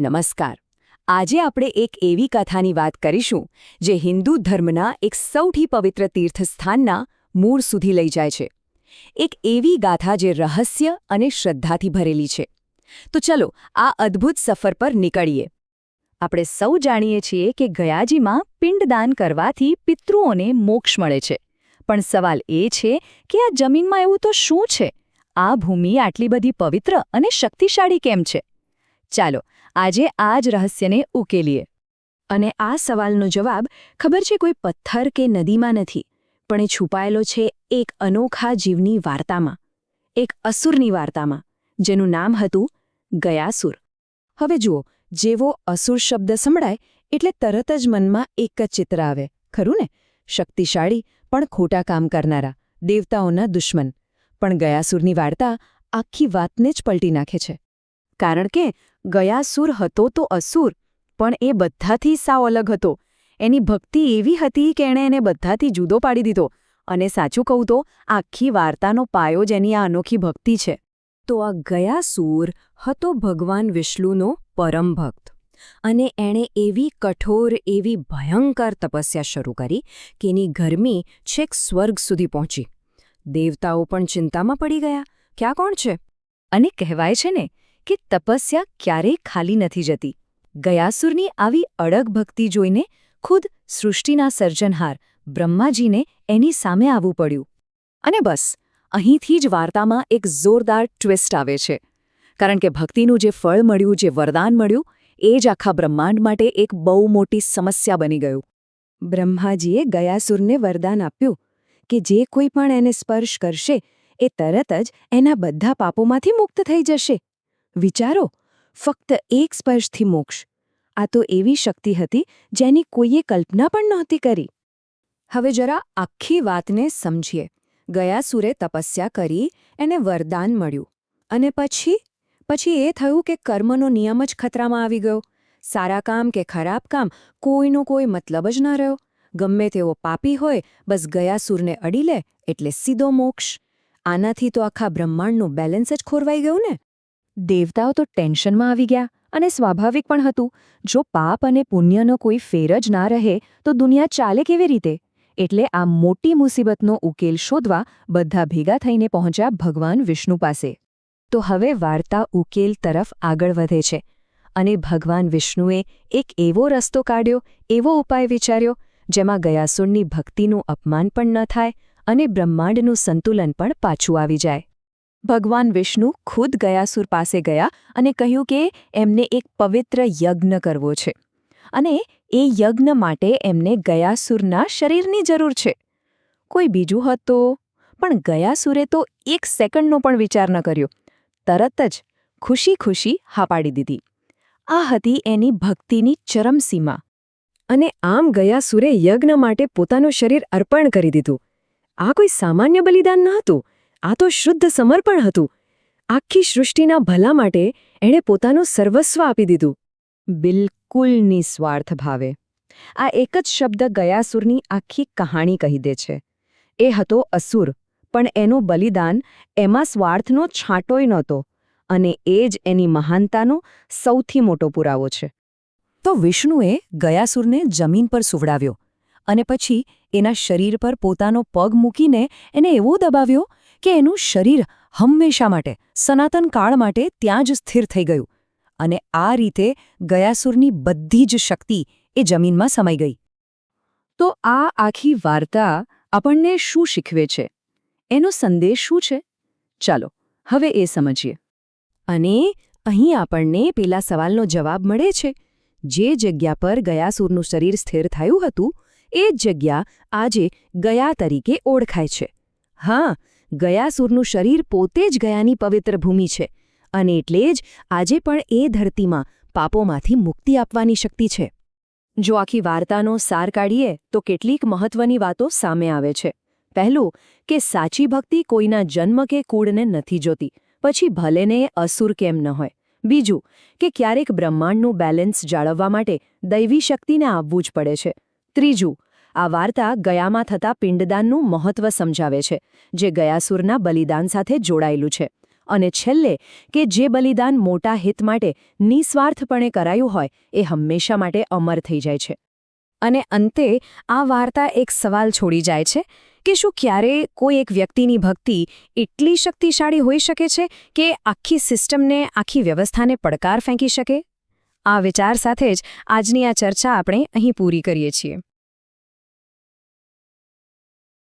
નમસ્કાર. આજે આપણે એક એવી કથાની વાત કરીશું જે હિન્દુ ધર્મના એક સૌથી પવિત્ર તીર્થસ્થાનના મૂળ સુધી લઈ જાય છે. એક એવી ગાથા જે રહસ્ય અને શ્રદ્ધાથી ભરેલી છે. તો ચલો આ અદ્ભુત સફર પર નીકળીએ. આપણે સૌ જાણીએ છીએ કે ગયાજીમાં પિંડદાન કરવાથી પિતૃઓને મોક્ષ મળે છે. પણ સવાલ એ છે કે આ જમીનમાં એવું તો શું છે? આ ભૂમિ આટલી બધી પવિત્ર અને શક્તિશાળી કેમ છે? ચાલો આજે આ જ રહસ્યને ઉકેલીએ. અને આ સવાલનો જવાબ ખબર છે કોઈ પથ્થર કે નદીમાં નથી, પણ એ છુપાયેલો છે એક અનોખા જીવની વાર્તામાં, એક અસુરની વાર્તામાં, જેનું નામ હતું ગયાસુર. હવે જુઓ, જેવો અસુર શબ્દ સંભળાય એટલે તરત જ મનમાં એક જ ચિત્ર આવે, ખરું ને? શક્તિશાળી પણ ખોટા કામ કરનારા, દેવતાઓના દુશ્મન. પણ ગયાસુરની વાર્તા આખી વાતને જ પલટી નાખે છે. કારણ કે ગયાસુર હતો તો અસુર, પણ એ બધાથી સાવ અલગ હતો. એની ભક્તિ એવી હતી કે એણે એને બધાથી જુદો પાડી દીધો. અને સાચું કહું તો આખી વાર્તાનો પાયો જ એની આ અનોખી ભક્તિ છે. તો આ ગયાસુર હતો ભગવાન વિષ્ણુનો પરમ ભક્ત. અને એણે એવી કઠોર, એવી ભયંકર તપસ્યા શરૂ કરી કે એની ગરમી છેક સ્વર્ગ સુધી પહોંચી. દેવતાઓ પણ ચિંતામાં પડી ગયા કે આ કોણ છે? અને કહેવાય છે ને કે તપસ્યા ક્યારેય ખાલી નથી જતી. ગયાસુરની આવી અડગ ભક્તિ જોઈને ખુદ સૃષ્ટિના સર્જનહાર બ્રહ્માજીને એની સામે આવવું પડ્યું. અને બસ અહીંથી જ વાર્તામાં એક જોરદાર ટ્વિસ્ટ આવે છે. કારણ કે ભક્તિનું જે ફળ મળ્યું, જે વરદાન મળ્યું, એ જ આખા બ્રહ્માંડ માટે એક બહુ મોટી સમસ્યા બની ગયું. બ્રહ્માજીએ ગયાસુરને વરદાન આપ્યું કે જે કોઈ પણ એને સ્પર્શ કરશે એ તરત જ એના બધા પાપોમાંથી મુક્ત થઈ જશે. વિચારો, ફક્ત એક સ્પર્શથી મોક્ષ! આ તો એવી શક્તિ હતી જેની કોઈએ કલ્પના પણ નહોતી કરી. હવે જરા આખી વાતને સમજીએ. ગયાસુરે તપસ્યા કરી, એને વરદાન મળ્યું. અને પછી એ થયું કે કર્મનો નિયમ જ ખતરામાં આવી ગયો. સારા કામ કે ખરાબ કામ, કોઈનો કોઈ મતલબ જ ન રહ્યો. ગમે તેવો પાપી હોય, બસ ગયાસુરને અડી લે એટલે સીધો મોક્ષ. આનાથી તો આખા બ્રહ્માંડનું બેલેન્સ જ ખોરવાઈ ગયું ને! દેવતાઓ તો ટેન્શનમાં આવી ગયા. અને સ્વાભાવિક પણ હતું. જો પાપ અને પુણ્યનો કોઈ ફેર જ ના રહે તો દુનિયા ચાલે કેવી રીતે? એટલે આ મોટી મુસીબતનો ઉકેલ શોધવા બધા ભેગા થઈને પહોંચ્યા ભગવાન વિષ્ણુ પાસે. તો હવે વાર્તા ઉકેલ તરફ આગળ વધે છે. અને ભગવાન વિષ્ણુએ એક એવો રસ્તો કાઢ્યો, એવો ઉપાય વિચાર્યો, જેમાં ગયાસુરની ભક્તિનું અપમાન પણ ન થાય અને બ્રહ્માંડનું સંતુલન પણ પાછું આવી જાય. ભગવાન વિષ્ણુ ખુદ ગયાસુર પાસે ગયા અને કહ્યું કે એમને એક પવિત્ર યજ્ઞ કરવો છે. અને એ યજ્ઞ માટે એમને ગયાસુરના શરીરની જરૂર છે. કોઈ બીજું હોત તો? પણ ગયાસુરે તો એક સેકન્ડનો પણ વિચાર ન કર્યો. તરત જ ખુશી હા પાડી દીધી. આ હતી એની ભક્તિની ચરમસીમા. અને આમ ગયાસુરે યજ્ઞ માટે પોતાનું શરીર અર્પણ કરી દીધું. આ કોઈ સામાન્ય બલિદાન ન હતું. આ તો શુદ્ધ સમર્પણ હતું. આખી સૃષ્ટિના ભલા માટે એણે પોતાનું સર્વસ્વ આપી દીધું. બિલકુલ નિસ્વાર્થ ભાવે. આ એક જ શબ્દ ગયાસુરની આખી કહાણી કહી દે છે. એ હતો અસુર, પણ એનું બલિદાન, એમાં સ્વાર્થનો છાંટોય નહોતો. અને એ જ એની મહાનતાનો સૌથી મોટો પુરાવો છે. તો વિષ્ણુએ ગયાસુરને જમીન પર સુવડાવ્યો અને પછી એના શરીર પર પોતાનો પગ મૂકીને એને એવો દબાવ્યો કે એનું શરીર હંમેશા માટે, સનાતન કાળ માટે ત્યાં જ સ્થિર થઈ ગયું. અને આ રીતે ગયાસુરની બધી જ શક્તિ એ જમીનમાં સમાઈ ગઈ. તો આ આખી વાર્તા આપણને શું શીખવે છે? એનો સંદેશ શું છે? ચાલો હવે એ સમજીએ. અને અહીં આપણને પેલા સવાલનો જવાબ મળે છે. જે જગ્યા પર ગયાસુરનું શરીર સ્થિર થયું હતું, એ જ જગ્યા આજે ગયા તરીકે ઓળખાય છે. હા, ગયાસુરનું શરીર પોતે જ ગયાની પવિત્ર ભૂમિ છે. અને એટલે જ આજે પણ એ ધરતીમાં પાપોમાંથી મુક્તિ આપવાની શક્તિ છે. જો આખી વાર્તાનો સાર કાઢીએ તો કેટલીક મહત્વની વાતો સામે આવે છે. પહેલું, કે સાચી ભક્તિ કોઈના જન્મ કે કુળને નથી જોતી, પછી ભલેને અસુર કેમ ન હોય. બીજું, કે ક્યારેક બ્રહ્માંડનું બેલેન્સ જાળવવા માટે દૈવી શક્તિને આવવું જ પડે છે. ત્રીજું, આ વાર્તા ગયામાં થતા પિંડદાનનું મહત્વ સમજાવે છે, જે ગયાસુરના બલિદાન સાથે જોડાયેલું છે. અને છેલ્લે કે જે બલિદાન મોટા હિત માટે નિસ્વાર્થપણે કરાયું હોય એ હંમેશા માટે અમર થઈ જાય છે. અને અંતે આ વાર્તા એક સવાલ છોડી જાય છે કે શું ક્યારે કોઈ એક વ્યક્તિની ભક્તિ એટલી શક્તિશાળી હોઈ શકે છે કે આખી સિસ્ટમને, આખી વ્યવસ્થાને પડકાર ફેંકી શકે? આ વિચાર સાથે જ આજની આ ચર્ચા આપણે અહીં પૂરી કરીએ છીએ.